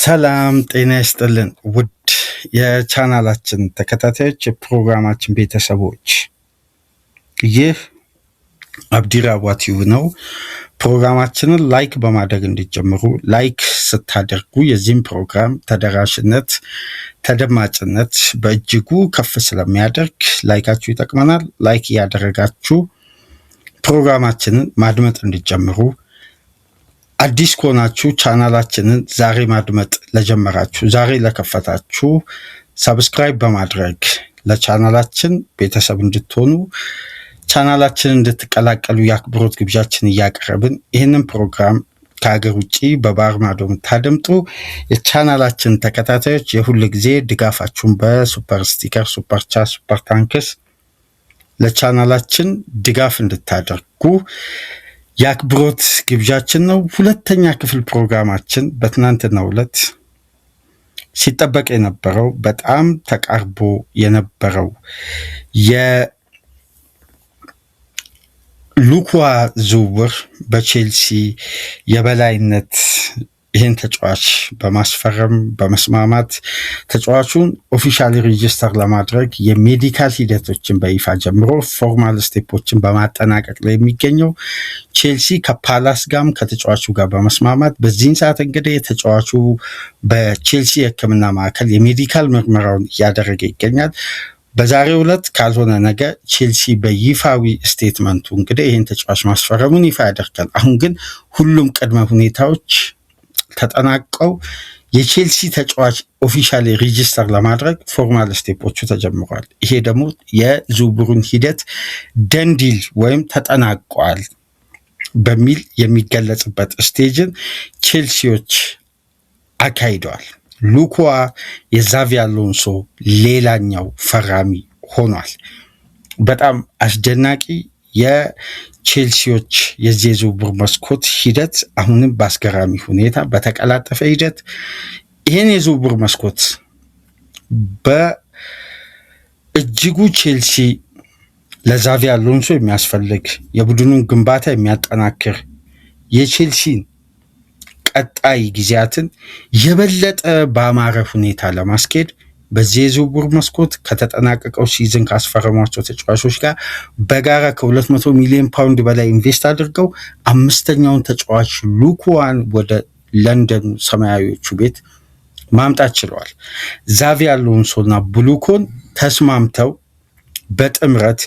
ሰላም ጤና ይስጥልን ውድ የቻናላችን ተከታታዮች የፕሮግራማችን ቤተሰቦች፣ ይህ አብዲራዋ ቲዩብ ነው። ፕሮግራማችንን ላይክ በማድረግ እንዲጀምሩ። ላይክ ስታደርጉ የዚህም ፕሮግራም ተደራሽነት፣ ተደማጭነት በእጅጉ ከፍ ስለሚያደርግ ላይካችሁ ይጠቅመናል። ላይክ እያደረጋችሁ ፕሮግራማችንን ማድመጥ እንዲጀምሩ። አዲስ ከሆናችሁ ቻናላችንን ዛሬ ማድመጥ ለጀመራችሁ፣ ዛሬ ለከፈታችሁ ሰብስክራይብ በማድረግ ለቻናላችን ቤተሰብ እንድትሆኑ፣ ቻናላችንን እንድትቀላቀሉ የአክብሮት ግብዣችን እያቀረብን ይህንን ፕሮግራም ከሀገር ውጭ በባህር ማዶ የምታደምጡ የቻናላችን ተከታታዮች የሁል ጊዜ ድጋፋችሁን በሱፐር ስቲከር፣ ሱፐር ቻት፣ ሱፐር ታንክስ ለቻናላችን ድጋፍ እንድታደርጉ የአክብሮት ግብዣችን ነው። ሁለተኛ ክፍል ፕሮግራማችን በትናንትናው ዕለት ሲጠበቅ የነበረው በጣም ተቃርቦ የነበረው የሉኳ ዝውውር በቼልሲ የበላይነት ይህን ተጫዋች በማስፈረም በመስማማት ተጫዋቹን ኦፊሻሊ ሬጂስተር ለማድረግ የሜዲካል ሂደቶችን በይፋ ጀምሮ ፎርማል ስቴፖችን በማጠናቀቅ ላይ የሚገኘው ቼልሲ ከፓላስ ጋርም ከተጫዋቹ ጋር በመስማማት በዚህን ሰዓት እንግዲህ ተጫዋቹ በቼልሲ የሕክምና ማዕከል የሜዲካል ምርመራውን እያደረገ ይገኛል። በዛሬው ዕለት ካልሆነ ነገ ቼልሲ በይፋዊ ስቴትመንቱ እንግዲህ ይህን ተጫዋች ማስፈረሙን ይፋ ያደርጋል። አሁን ግን ሁሉም ቅድመ ሁኔታዎች ተጠናቀው የቼልሲ ተጫዋች ኦፊሻሊ ሬጂስተር ለማድረግ ፎርማል ስቴፖቹ ተጀምሯል። ይሄ ደግሞ የዝውውሩን ሂደት ደንዲል ወይም ተጠናቋል በሚል የሚገለጽበት ስቴጅን ቼልሲዎች አካሂደዋል። ሉኳ የዛቪ አሎንሶ ሌላኛው ፈራሚ ሆኗል። በጣም አስደናቂ የቼልሲዎች የዚህ የዝውውር መስኮት ሂደት አሁንም በአስገራሚ ሁኔታ በተቀላጠፈ ሂደት ይህን የዝውውር መስኮት በእጅጉ ቼልሲ ለዛቪ አሎንሶ የሚያስፈልግ የቡድኑን ግንባታ የሚያጠናክር የቼልሲን ቀጣይ ጊዜያትን የበለጠ በአማረ ሁኔታ ለማስኬድ በዚህ የዝውውር መስኮት ከተጠናቀቀው ሲዝን ካስፈረሟቸው ተጫዋቾች ጋር በጋራ ከ200 ሚሊዮን ፓውንድ በላይ ኢንቨስት አድርገው አምስተኛውን ተጫዋች ሉኳን ወደ ለንደኑ ሰማያዊዎቹ ቤት ማምጣት ችለዋል። ዛቪ አሎንሶና ብሉኮን ተስማምተው በጥምረት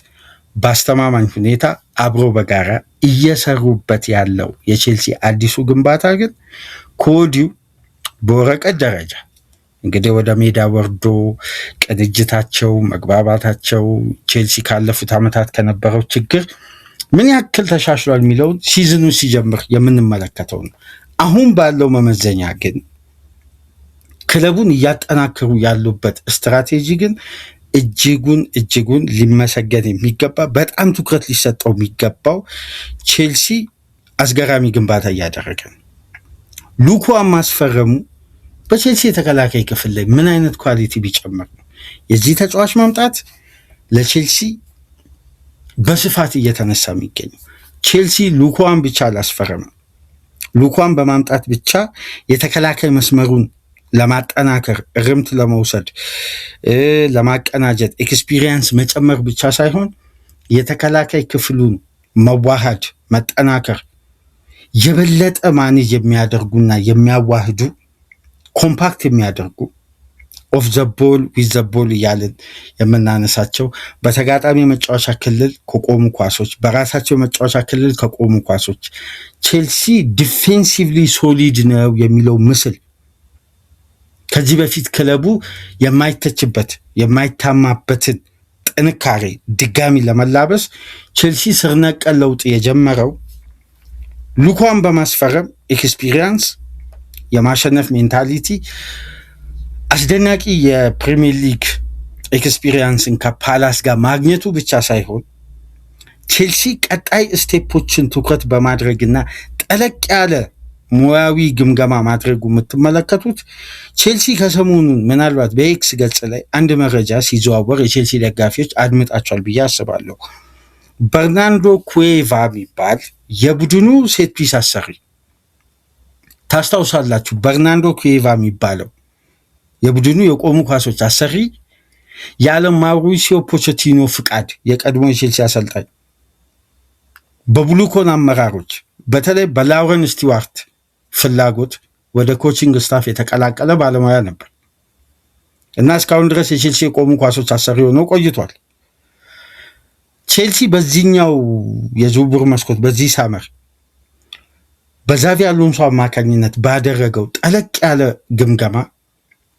በአስተማማኝ ሁኔታ አብሮ በጋራ እየሰሩበት ያለው የቼልሲ አዲሱ ግንባታ ግን ከወዲሁ በወረቀት ደረጃ እንግዲህ ወደ ሜዳ ወርዶ ቅንጅታቸው፣ መግባባታቸው ቼልሲ ካለፉት ዓመታት ከነበረው ችግር ምን ያክል ተሻሽሏል የሚለውን ሲዝኑ ሲጀምር የምንመለከተው ነው። አሁን ባለው መመዘኛ ግን ክለቡን እያጠናከሩ ያሉበት ስትራቴጂ ግን እጅጉን ሊመሰገን የሚገባ በጣም ትኩረት ሊሰጠው የሚገባው ቼልሲ አስገራሚ ግንባታ እያደረገ ነው። ሉኳን ማስፈረሙ በቼልሲ የተከላካይ ክፍል ላይ ምን አይነት ኳሊቲ ቢጨምር ነው የዚህ ተጫዋች ማምጣት ለቼልሲ በስፋት እየተነሳ የሚገኘው። ቼልሲ ሉኳን ብቻ አላስፈረመም። ሉኳን በማምጣት ብቻ የተከላካይ መስመሩን ለማጠናከር እርምት ለመውሰድ ለማቀናጀት ኤክስፒሪየንስ መጨመር ብቻ ሳይሆን የተከላካይ ክፍሉን መዋሃድ መጠናከር የበለጠ ማኔጅ የሚያደርጉና የሚያዋህዱ ኮምፓክት የሚያደርጉ ኦፍ ዘ ቦል ዊዝ ዘ ቦል እያልን የምናነሳቸው በተጋጣሚ መጫወቻ ክልል ከቆሙ ኳሶች፣ በራሳቸው መጫወቻ ክልል ከቆሙ ኳሶች ቼልሲ ዲፌንሲቭሊ ሶሊድ ነው የሚለው ምስል ከዚህ በፊት ክለቡ የማይተችበት የማይታማበትን ጥንካሬ ድጋሚ ለመላበስ ቼልሲ ስር ነቀል ለውጥ የጀመረው ሉኳን በማስፈረም ኤክስፒሪየንስ፣ የማሸነፍ ሜንታሊቲ፣ አስደናቂ የፕሪሚየር ሊግ ኤክስፒሪየንስን ከፓላስ ጋር ማግኘቱ ብቻ ሳይሆን ቼልሲ ቀጣይ ስቴፖችን ትኩረት በማድረግና ጠለቅ ያለ ሙያዊ ግምገማ ማድረጉ የምትመለከቱት ቼልሲ ከሰሞኑን ምናልባት በኤክስ ገጽ ላይ አንድ መረጃ ሲዘዋወር የቼልሲ ደጋፊዎች አድምጣቸዋል ብዬ አስባለሁ። በርናንዶ ኩዌቫ የሚባል የቡድኑ ሴት ፒስ አሰሪ ታስታውሳላችሁ። በርናንዶ ኩዌቫ የሚባለው የቡድኑ የቆሙ ኳሶች አሰሪ ያለ ማውሪሲዮ ፖቼቲኖ ፍቃድ የቀድሞ የቼልሲ አሰልጣኝ በብሉኮን አመራሮች በተለይ በላውረን ስቲዋርት ፍላጎት ወደ ኮቺንግ ስታፍ የተቀላቀለ ባለሙያ ነበር እና እስካሁን ድረስ የቼልሲ የቆሙ ኳሶች አሰሪ ሆኖ ቆይቷል። ቼልሲ በዚህኛው የዝውውር መስኮት በዚህ ሳመር በዛቪ አሎንሶ አማካኝነት ባደረገው ጠለቅ ያለ ግምገማ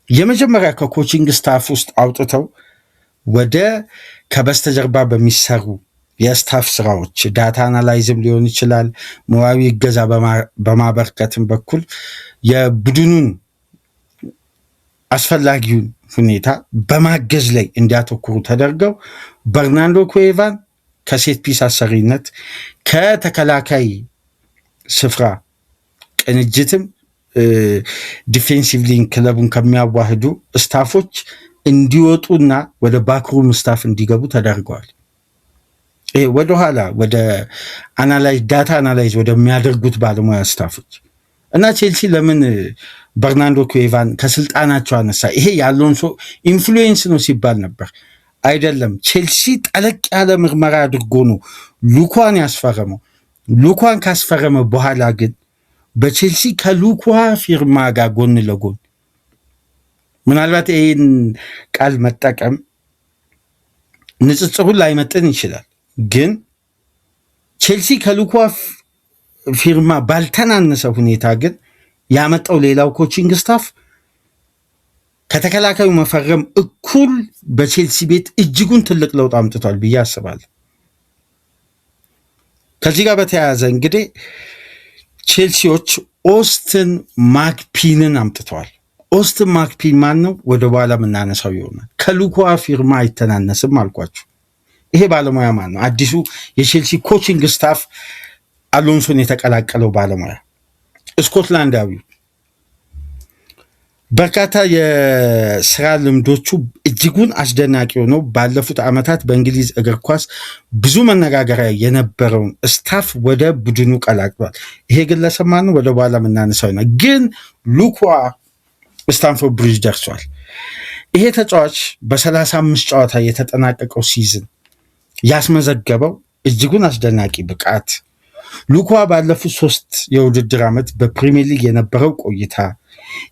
የመጀመሪያ ከኮቺንግ ስታፍ ውስጥ አውጥተው ወደ ከበስተጀርባ በሚሰሩ የስታፍ ስራዎች ዳታ አናላይዝም ሊሆን ይችላል፣ ሙያዊ እገዛ በማበርከትም በኩል የቡድኑን አስፈላጊውን ሁኔታ በማገዝ ላይ እንዲያተኩሩ ተደርገው በርናንዶ ኩዌቫን ከሴት ፒስ አሰሪነት ከተከላካይ ስፍራ ቅንጅትም ዲፌንሲቭሊ ክለቡን ከሚያዋህዱ ስታፎች እንዲወጡና ወደ ባክሩም ስታፍ እንዲገቡ ተደርገዋል። ወደኋላ ወደ ዳታ አናላይዝ ወደሚያደርጉት ባለሙያ ስታፎች እና ቼልሲ ለምን በርናንዶ ኩዌቫን ከስልጣናቸው አነሳ? ይሄ የአሎንሶ ኢንፍሉዌንስ ነው ሲባል ነበር። አይደለም። ቼልሲ ጠለቅ ያለ ምርመራ አድርጎ ነው ሉኳን ያስፈረመው። ሉኳን ካስፈረመ በኋላ ግን በቼልሲ ከሉኳ ፊርማ ጋር ጎን ለጎን ምናልባት ይህን ቃል መጠቀም ንጽጽሩን ላይመጥን ይችላል፣ ግን ቼልሲ ከሉኳ ፊርማ ባልተናነሰ ሁኔታ ግን ያመጣው ሌላው ኮቺንግ ስታፍ ከተከላካዩ መፈረም እኩል በቼልሲ ቤት እጅጉን ትልቅ ለውጥ አምጥቷል ብዬ አስባለሁ። ከዚህ ጋር በተያያዘ እንግዲህ ቼልሲዎች ኦስትን ማክፒንን አምጥተዋል። ኦስትን ማክፒን ማን ነው? ወደ በኋላ የምናነሳው ይሆናል። ከሉኳ ፊርማ አይተናነስም አልኳችሁ። ይሄ ባለሙያ ማን ነው? አዲሱ የቼልሲ ኮቺንግ ስታፍ አሎንሶን የተቀላቀለው ባለሙያ ስኮትላንዳዊው በርካታ የስራ ልምዶቹ እጅጉን አስደናቂ ሆነው ባለፉት ዓመታት በእንግሊዝ እግር ኳስ ብዙ መነጋገሪያ የነበረውን ስታፍ ወደ ቡድኑ ቀላቅሏል። ይሄ ግለሰብ ማን ነው? ወደ በኋላ የምናነሳው ነው። ግን ሉኳ ስታንፎርድ ብሪጅ ደርሷል። ይሄ ተጫዋች በ35 ጨዋታ የተጠናቀቀው ሲዝን ያስመዘገበው እጅጉን አስደናቂ ብቃት፣ ሉኳ ባለፉት 3 የውድድር ዓመት በፕሪሚየር ሊግ የነበረው ቆይታ፣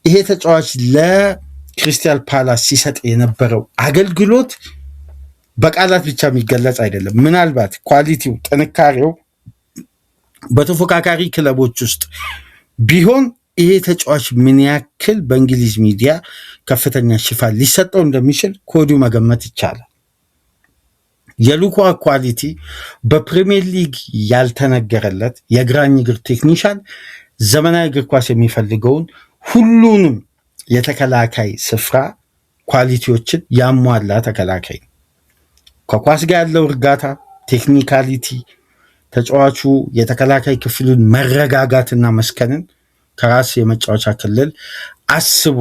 ይሄ ተጫዋች ለክሪስታል ፓላስ ሲሰጥ የነበረው አገልግሎት በቃላት ብቻ የሚገለጽ አይደለም። ምናልባት ኳሊቲው፣ ጥንካሬው በተፎካካሪ ክለቦች ውስጥ ቢሆን ይሄ ተጫዋች ምን ያክል በእንግሊዝ ሚዲያ ከፍተኛ ሽፋን ሊሰጠው እንደሚችል ከወዲሁ መገመት ይቻላል። የሉኳ ኳሊቲ በፕሪሚየር ሊግ ያልተነገረለት የግራኝ እግር ቴክኒሻን ዘመናዊ እግር ኳስ የሚፈልገውን ሁሉንም የተከላካይ ስፍራ ኳሊቲዎችን ያሟላ ተከላካይ ነው። ከኳስ ጋር ያለው እርጋታ፣ ቴክኒካሊቲ፣ ተጫዋቹ የተከላካይ ክፍሉን መረጋጋትና መስከንን ከራስ የመጫወቻ ክልል አስቦ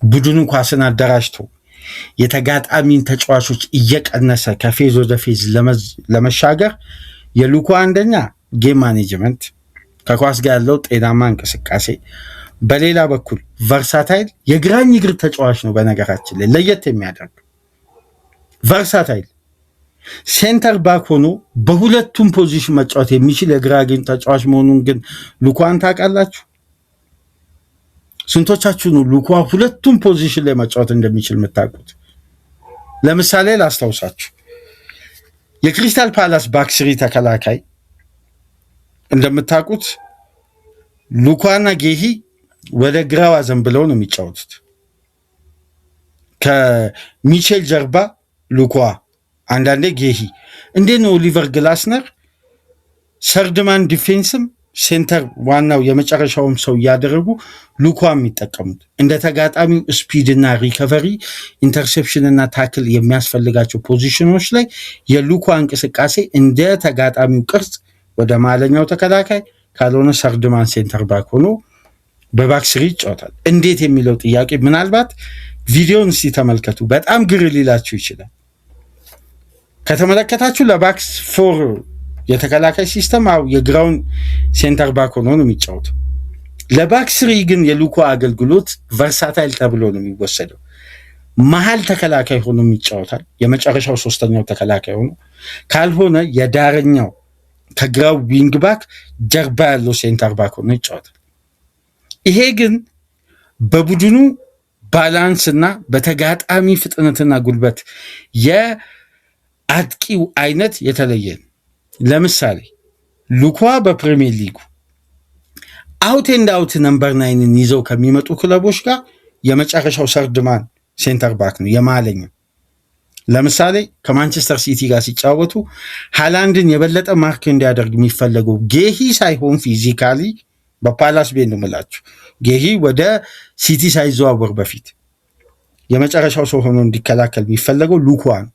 ቡድኑ ኳስን አደራጅቶ የተጋጣሚን ተጫዋቾች እየቀነሰ ከፌዝ ወደ ፌዝ ለመሻገር የሉኳ አንደኛ ጌም ማኔጅመንት፣ ከኳስ ጋር ያለው ጤናማ እንቅስቃሴ፣ በሌላ በኩል ቨርሳታይል የግራኝ እግር ተጫዋች ነው። በነገራችን ላይ ለየት የሚያደርግ ቨርሳታይል ሴንተር ባክ ሆኖ በሁለቱም ፖዚሽን መጫወት የሚችል የግራ እግር ተጫዋች መሆኑን ግን ሉኳን ታውቃላችሁ? ስንቶቻችሁ ነው ሉኳ ሁለቱም ፖዚሽን ላይ መጫወት እንደሚችል የምታውቁት? ለምሳሌ ላስታውሳችሁ። የክሪስታል ፓላስ ባክስሪ ተከላካይ እንደምታውቁት ሉኳና ጌሂ ወደ ግራው አዘንብለው ነው የሚጫወቱት። ከሚቼል ጀርባ ሉኳ፣ አንዳንዴ ጌሂ። እንዴት ነው ኦሊቨር ግላስነር ሰርድማን ዲፌንስም ሴንተር ዋናው የመጨረሻውም ሰው እያደረጉ ሉኳ የሚጠቀሙት? እንደ ተጋጣሚው ስፒድና ሪከቨሪ፣ ኢንተርሴፕሽንና ታክል የሚያስፈልጋቸው ፖዚሽኖች ላይ የሉኳ እንቅስቃሴ እንደ ተጋጣሚው ቅርጽ ወደ ማለኛው ተከላካይ ካልሆነ ሰርድማን ሴንተር ባክ ሆኖ በባክስሪ ይጫወታል። እንዴት የሚለው ጥያቄ ምናልባት ቪዲዮን እስቲ ተመልከቱ። በጣም ግር ሊላችሁ ይችላል። ከተመለከታችሁ ለባክስ ፎር የተከላካይ ሲስተም የግራውን ሴንተር ባክ ሆኖ ነው የሚጫወተው። ለባክ ስሪ ግን የሉኳ አገልግሎት ቨርሳታይል ተብሎ ነው የሚወሰደው። መሀል ተከላካይ ሆኖ ይጫወታል። የመጨረሻው ሶስተኛው ተከላካይ ሆኖ ካልሆነ የዳረኛው ከግራው ዊንግ ባክ ጀርባ ያለው ሴንተር ባክ ሆኖ ይጫወታል። ይሄ ግን በቡድኑ ባላንስ እና በተጋጣሚ ፍጥነትና ጉልበት የአጥቂው አይነት የተለየ ነው። ለምሳሌ ሉኳ በፕሪሚየር ሊጉ አውት ኤንድ አውት ነምበር 9ን ይዘው ከሚመጡ ክለቦች ጋር የመጨረሻው ሰርድማን ሴንተር ባክ ነው የማለኛው። ለምሳሌ ከማንቸስተር ሲቲ ጋር ሲጫወቱ ሃላንድን የበለጠ ማርክ እንዲያደርግ የሚፈለገው ጌሂ ሳይሆን ፊዚካሊ በፓላስ ቤት ነው የምላችሁ፣ ጌሂ ወደ ሲቲ ሳይዘዋወር በፊት የመጨረሻው ሰው ሆኖ እንዲከላከል የሚፈለገው ሉኳ ነው።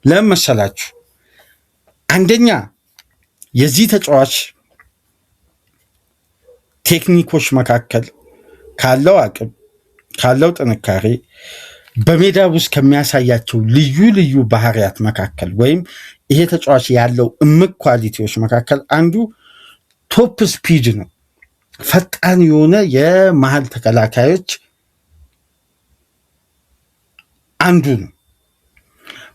ለምን መሰላችሁ? አንደኛ የዚህ ተጫዋች ቴክኒኮች መካከል ካለው አቅም ካለው ጥንካሬ በሜዳ ውስጥ ከሚያሳያቸው ልዩ ልዩ ባህሪያት መካከል ወይም ይሄ ተጫዋች ያለው እምቅ ኳሊቲዎች መካከል አንዱ ቶፕ ስፒድ ነው። ፈጣን የሆነ የመሀል ተከላካዮች አንዱ ነው።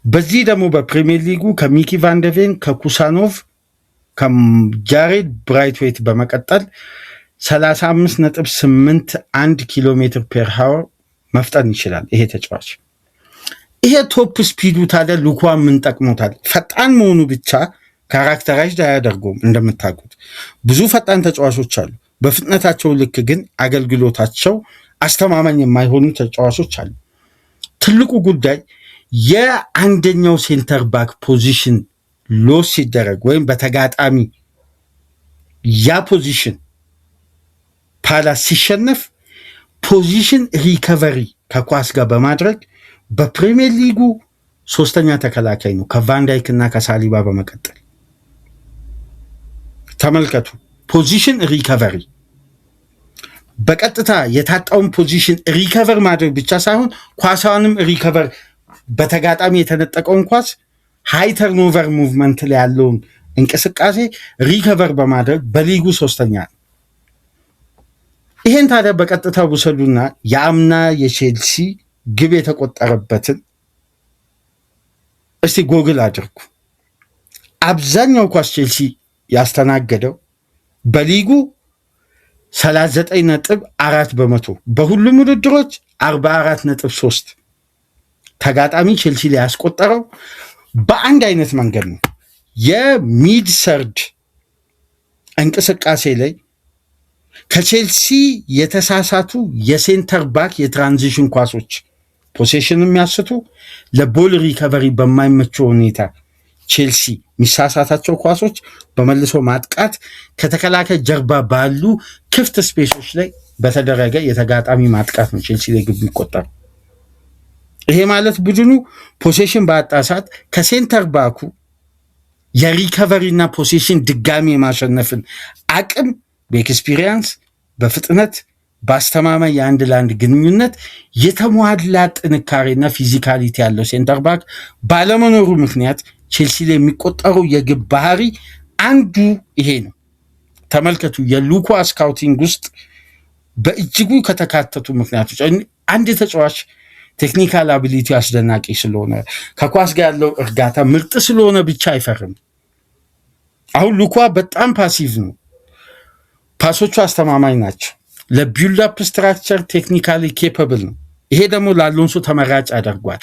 በዚህ ደግሞ በፕሪሚየር ሊጉ ከሚኪ ቫንደቬን ከኩሳኖቭ ከጃሬድ ብራይትዌት በመቀጠል 35.81 ኪሎ ሜትር ፔር ሃወር መፍጠን ይችላል ይሄ ተጫዋች። ይሄ ቶፕ ስፒዱ ታዲያ ሉኳ ምን ጠቅሞታል? ፈጣን መሆኑ ብቻ ካራክተራይዝድ አያደርገውም። እንደምታውቁት ብዙ ፈጣን ተጫዋቾች አሉ። በፍጥነታቸው ልክ ግን አገልግሎታቸው አስተማማኝ የማይሆኑ ተጫዋቾች አሉ። ትልቁ ጉዳይ የአንደኛው ሴንተር ባክ ፖዚሽን ሎስ ሲደረግ ወይም በተጋጣሚ ያ ፖዚሽን ፓላስ ሲሸነፍ ፖዚሽን ሪከቨሪ ከኳስ ጋር በማድረግ በፕሪሚየር ሊጉ ሶስተኛ ተከላካይ ነው ከቫንዳይክ እና ከሳሊባ በመቀጠል። ተመልከቱ፣ ፖዚሽን ሪከቨሪ በቀጥታ የታጣውን ፖዚሽን ሪከቨር ማድረግ ብቻ ሳይሆን ኳሷንም ሪከቨር በተጋጣሚ የተነጠቀውን ኳስ ሃይ ተርኖቨር ሙቭመንት ላይ ያለውን እንቅስቃሴ ሪከቨር በማድረግ በሊጉ ሶስተኛ ነው። ይሄን ታዲያ በቀጥታ ውሰዱና የአምና የቼልሲ ግብ የተቆጠረበትን እስቲ ጎግል አድርጉ። አብዛኛው ኳስ ቼልሲ ያስተናገደው በሊጉ 39.4%፣ በሁሉም ውድድሮች 44.3 ተጋጣሚ ቼልሲ ላይ ያስቆጠረው በአንድ አይነት መንገድ ነው። የሚድ ሰርድ እንቅስቃሴ ላይ ከቼልሲ የተሳሳቱ የሴንተር ባክ የትራንዚሽን ኳሶች ፖሴሽን የሚያስቱ ለቦል ሪከቨሪ በማይመቸው ሁኔታ ቼልሲ የሚሳሳታቸው ኳሶች በመልሶ ማጥቃት ከተከላካይ ጀርባ ባሉ ክፍት ስፔሶች ላይ በተደረገ የተጋጣሚ ማጥቃት ነው ቼልሲ ላይ ግብ የሚቆጠሩ። ይሄ ማለት ቡድኑ ፖሴሽን በአጣ ሰዓት ከሴንተር ባኩ የሪከቨሪ እና ፖሴሽን ድጋሚ የማሸነፍን አቅም በኤክስፒሪየንስ በፍጥነት በአስተማማኝ የአንድ ለአንድ ግንኙነት የተሟላ ጥንካሬና ፊዚካሊቲ ያለው ሴንተር ባክ ባለመኖሩ ምክንያት ቼልሲ ላይ የሚቆጠሩ የግብ ባህሪ አንዱ ይሄ ነው። ተመልከቱ፣ የሉኳ ስካውቲንግ ውስጥ በእጅጉ ከተካተቱ ምክንያቶች አንድ ተጫዋች ቴክኒካል አቢሊቲ አስደናቂ ስለሆነ ከኳስ ጋር ያለው እርጋታ ምርጥ ስለሆነ ብቻ አይፈርም። አሁን ሉኳ በጣም ፓሲቭ ነው። ፓሶቹ አስተማማኝ ናቸው። ለቢልድ አፕ ስትራክቸር ቴክኒካሊ ኬፐብል ነው። ይሄ ደግሞ ለአሎንሶ ተመራጭ ያደርጓል።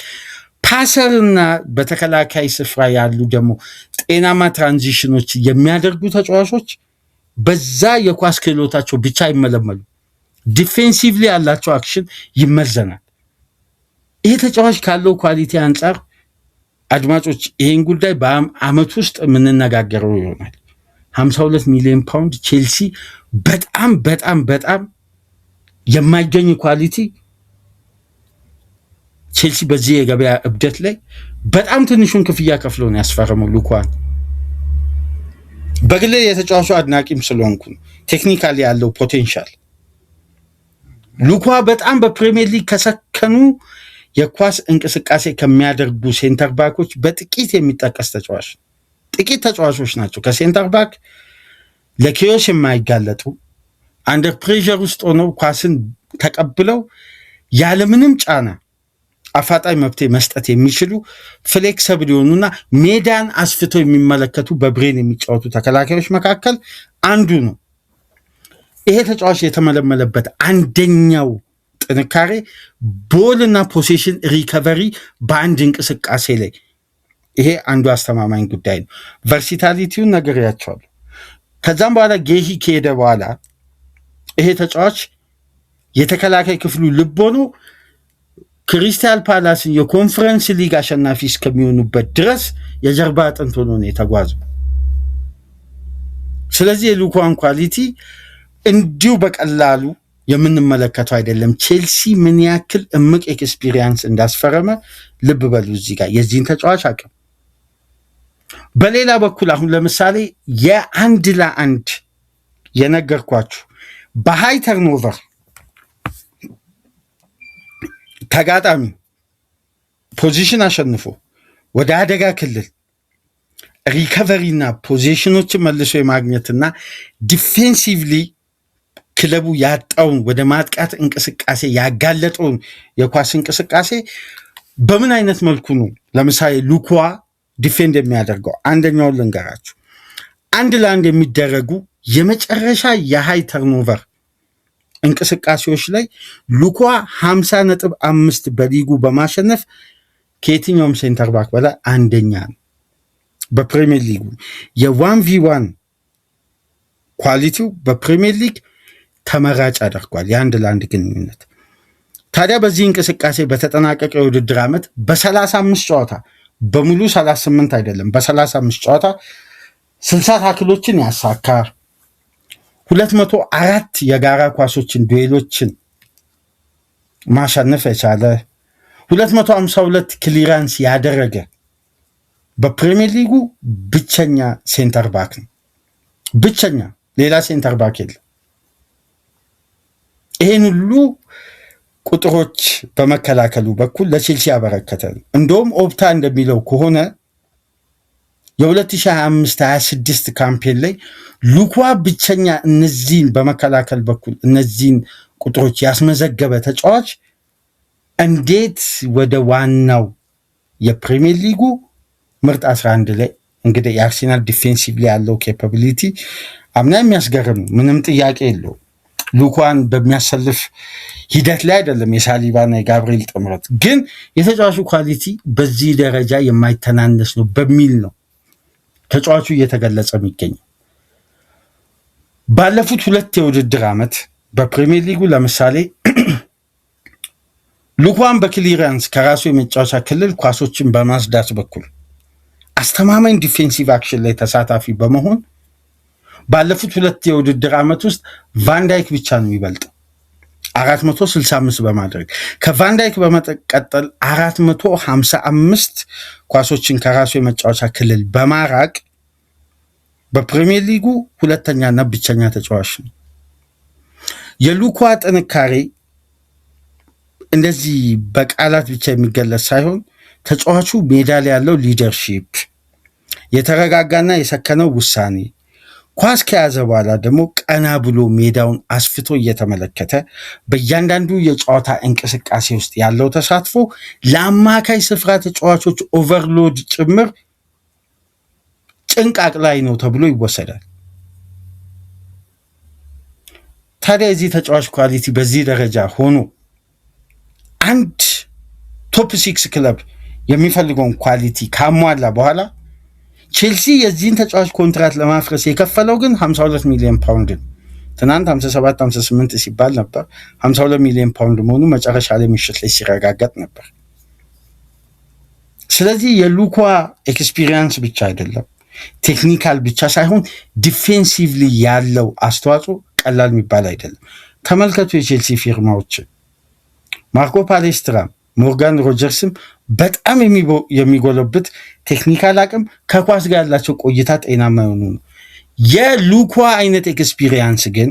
ፓሰርና በተከላካይ ስፍራ ያሉ ደግሞ ጤናማ ትራንዚሽኖች የሚያደርጉ ተጫዋቾች በዛ የኳስ ክህሎታቸው ብቻ አይመለመሉ፣ ዲፌንሲቭሊ ያላቸው አክሽን ይመዘናል። ይሄ ተጫዋች ካለው ኳሊቲ አንጻር አድማጮች ይሄን ጉዳይ በአመት ውስጥ የምንነጋገረው ይሆናል። 52 ሚሊዮን ፓውንድ ቼልሲ በጣም በጣም በጣም የማይገኝ ኳሊቲ። ቼልሲ በዚህ የገበያ እብደት ላይ በጣም ትንሹን ክፍያ ከፍሎ ነው ያስፈረመው ሉኳን። በግሌ የተጫዋቹ አድናቂም ስለሆንኩ ቴክኒካሊ ያለው ፖቴንሻል ሉኳ በጣም በፕሪሚየር ሊግ ከሰከኑ የኳስ እንቅስቃሴ ከሚያደርጉ ሴንተር ባኮች በጥቂት የሚጠቀስ ተጫዋች። ጥቂት ተጫዋቾች ናቸው ከሴንተር ባክ ለኪዮሽ የማይጋለጡ አንደር ፕሬዠር ውስጥ ሆነው ኳስን ተቀብለው ያለምንም ጫና አፋጣኝ መፍትሄ መስጠት የሚችሉ ፍሌክሰብል የሆኑና ሜዳን አስፍተው የሚመለከቱ በብሬን የሚጫወቱ ተከላካዮች መካከል አንዱ ነው። ይሄ ተጫዋች የተመለመለበት አንደኛው ጥንካሬ ቦልና ፖሴሽን ሪከቨሪ በአንድ እንቅስቃሴ ላይ፣ ይሄ አንዱ አስተማማኝ ጉዳይ ነው። ቨርሲታሊቲውን ነግሬያቸዋለሁ። ከዛም በኋላ ጌሂ ከሄደ በኋላ ይሄ ተጫዋች የተከላካይ ክፍሉ ልብ ሆኖ ክሪስታል ፓላስን የኮንፈረንስ ሊግ አሸናፊ እስከሚሆኑበት ድረስ የጀርባ አጥንት ሆኖ ነው የተጓዘው። ስለዚህ የሉካን ኳሊቲ እንዲሁ በቀላሉ የምንመለከተው አይደለም። ቼልሲ ምን ያክል እምቅ ኤክስፒሪየንስ እንዳስፈረመ ልብ በሉ እዚህ ጋር የዚህን ተጫዋች አቅም። በሌላ በኩል አሁን ለምሳሌ የአንድ ለአንድ የነገርኳችሁ በሃይ ተርኖቨር ተጋጣሚ ፖዚሽን አሸንፎ ወደ አደጋ ክልል ሪከቨሪና ፖዚሽኖችን መልሶ የማግኘትና ዲፌንሲቭሊ ክለቡ ያጣውን ወደ ማጥቃት እንቅስቃሴ ያጋለጠውን የኳስ እንቅስቃሴ በምን አይነት መልኩ ነው ለምሳሌ ሉኳ ዲፌንድ የሚያደርገው? አንደኛውን ልንገራችሁ። አንድ ለአንድ የሚደረጉ የመጨረሻ የሃይ ተርኖቨር እንቅስቃሴዎች ላይ ሉኳ 50.5 በሊጉ በማሸነፍ ከየትኛውም ሴንተር ባክ በላይ አንደኛ ነው። በፕሪሚየር ሊጉ የ1v1 ኳሊቲው በፕሪሚየር ሊግ ተመራጭ አድርጓል የአንድ ለአንድ ግንኙነት። ታዲያ በዚህ እንቅስቃሴ በተጠናቀቀ የውድድር ዓመት በ35 ጨዋታ በሙሉ 38 አይደለም፣ በ35 ጨዋታ 60 ታክሎችን ያሳካ 204 የጋራ ኳሶችን ዱዌሎችን ማሸነፍ የቻለ 252 ክሊራንስ ያደረገ በፕሪሚየር ሊጉ ብቸኛ ሴንተር ባክ ነው። ብቸኛ፣ ሌላ ሴንተር ባክ የለም። ይህን ሁሉ ቁጥሮች በመከላከሉ በኩል ለቼልሲ ያበረከተ ነው። እንደውም ኦፕታ እንደሚለው ከሆነ የ2025-26 ካምፔን ላይ ሉኳ ብቸኛ እነዚህን በመከላከል በኩል እነዚህን ቁጥሮች ያስመዘገበ ተጫዋች እንዴት ወደ ዋናው የፕሪሚየር ሊጉ ምርጥ 11 ላይ እንግዲህ የአርሴናል ዲፌንሲቭ ላይ ያለው ኬፓቢሊቲ አምና የሚያስገርም ነው፣ ምንም ጥያቄ የለው። ሉኳን በሚያሰልፍ ሂደት ላይ አይደለም የሳሊባና የጋብሪኤል ጥምረት፣ ግን የተጫዋቹ ኳሊቲ በዚህ ደረጃ የማይተናነስ ነው በሚል ነው ተጫዋቹ እየተገለጸ የሚገኘው። ባለፉት 2 የውድድር ዓመት በፕሪሚየር ሊጉ ለምሳሌ ሉኳን በክሊራንስ ከራሱ የመጫወቻ ክልል ኳሶችን በማስዳት በኩል አስተማማኝ ዲፌንሲቭ አክሽን ላይ ተሳታፊ በመሆን ባለፉት 2 የውድድር ዓመት ውስጥ ቫንዳይክ ብቻ ነው የሚበልጠው 465 በማድረግ ከቫንዳይክ በመቀጠል 455 ኳሶችን ከራሱ የመጫወቻ ክልል በማራቅ በፕሪሚየር ሊጉ ሁለተኛና ብቸኛ ተጫዋች ነው። የሉኳ ጥንካሬ እንደዚህ በቃላት ብቻ የሚገለጽ ሳይሆን ተጫዋቹ ሜዳ ላይ ያለው ሊደርሺፕ፣ የተረጋጋና የሰከነው ውሳኔ፣ ኳስ ከያዘ በኋላ ደግሞ ቀና ብሎ ሜዳውን አስፍቶ እየተመለከተ በእያንዳንዱ የጨዋታ እንቅስቃሴ ውስጥ ያለው ተሳትፎ ለአማካይ ስፍራ ተጫዋቾች ኦቨርሎድ ጭምር ጭንቅ አቅላይ ነው ተብሎ ይወሰዳል። ታዲያ የዚህ ተጫዋች ኳሊቲ በዚህ ደረጃ ሆኖ አንድ ቶፕ 6 ክለብ የሚፈልገውን ኳሊቲ ካሟላ በኋላ ቼልሲ የዚህን ተጫዋች ኮንትራት ለማፍረስ የከፈለው ግን 52 ሚሊዮን ፓውንድ ነው። ትናንት 57-58 ሲባል ነበር። 52 ሚሊዮን ፓውንድ መሆኑ መጨረሻ ላይ ምሽት ላይ ሲረጋገጥ ነበር። ስለዚህ የሉኳ ኤክስፒሪየንስ ብቻ አይደለም፣ ቴክኒካል ብቻ ሳይሆን ዲፌንሲቭሊ ያለው አስተዋጽኦ ቀላል የሚባል አይደለም። ተመልከቱ የቼልሲ ፊርማዎችን ማርኮ ፓሌስትራም፣ ሞርጋን ሮጀርስም በጣም የሚጎለብት ቴክኒካል አቅም ከኳስ ጋር ያላቸው ቆይታ ጤናማ የሆኑ ነው። የሉኳ አይነት ኤክስፒሪየንስ ግን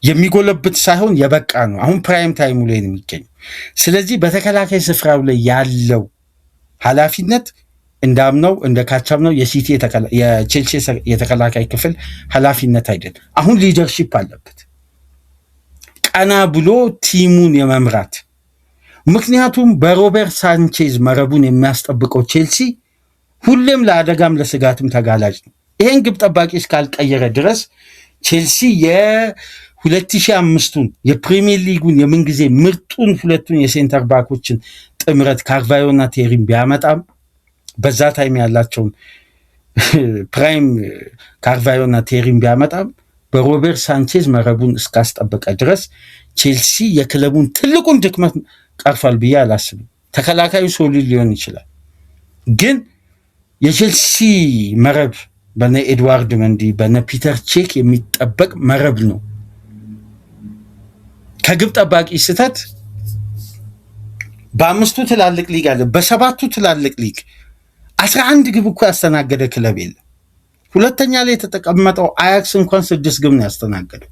የሚጎለብት ሳይሆን የበቃ ነው። አሁን ፕራይም ታይሙ ላይ ነው የሚገኘው። ስለዚህ በተከላካይ ስፍራው ላይ ያለው ኃላፊነት እንዳምነው እንደ ካቻምነው የቼልሲ የተከላካይ ክፍል ኃላፊነት አይደለም። አሁን ሊደርሺፕ አለበት። ቀና ብሎ ቲሙን የመምራት ምክንያቱም በሮበርት ሳንቼዝ መረቡን የሚያስጠብቀው ቼልሲ ሁሌም ለአደጋም ለስጋትም ተጋላጭ ነው። ይሄን ግብ ጠባቂ እስካልቀየረ ድረስ ቼልሲ የ2005ቱን የፕሪሚየር ሊጉን የምንጊዜ ምርጡን ሁለቱን የሴንተር ባኮችን ጥምረት ካርቫዮና ቴሪን ቢያመጣም በዛ ታይም ያላቸውን ፕራይም ካርቫዮና ቴሪን ቢያመጣም በሮበርት ሳንቼዝ መረቡን እስካስጠበቀ ድረስ ቼልሲ የክለቡን ትልቁን ድክመት ቀርፏል ብዬ አላስብም። ተከላካዩ ሶሊድ ሊሆን ይችላል፣ ግን የቼልሲ መረብ በነ ኤድዋርድ መንዲ በነ ፒተር ቼክ የሚጠበቅ መረብ ነው። ከግብ ጠባቂ ስህተት በአምስቱ ትላልቅ ሊግ አለ፣ በሰባቱ ትላልቅ ሊግ 11 ግብ እኮ ያስተናገደ ክለብ የለም። ሁለተኛ ላይ የተቀመጠው አያክስ እንኳን 6 ግብ ነው ያስተናገደው።